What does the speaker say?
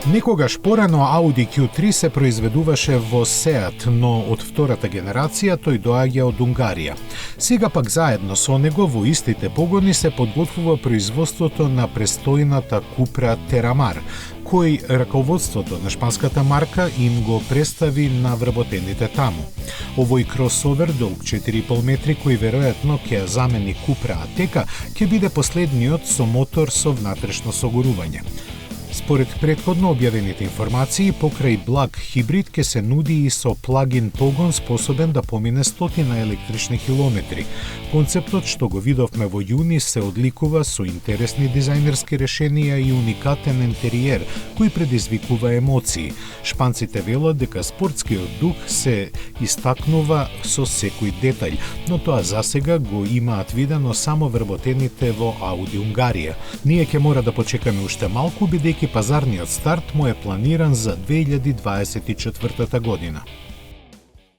Некогаш порано Audi Q3 се произведуваше во Seat, но од втората генерација тој доаѓа од Унгарија. Сега пак заедно со него во истите погони се подготвува производството на престојната Cupra Terramar, кој раководството на шпанската марка им го представи на вработените таму. Овој кросовер долг 4,5 метри, кој веројатно ќе замени Cupra Ateca, ќе биде последниот со мотор со внатрешно согорување. Според претходно објавените информации, покрај благ хибрид ќе се нуди и со плагин погон способен да помине 100 електрични километри. Концептот што го видовме во јуни се одликува со интересни дизајнерски решенија и уникатен интериер кој предизвикува емоции. Шпанците велат дека спортскиот дух се истакнува со секој детаљ, но тоа засега го имаат видено само вработените во Audi Унгарија. Ние ќе мора да почекаме уште малку, бидејќи пазарниот старт му е планиран за 2024 година.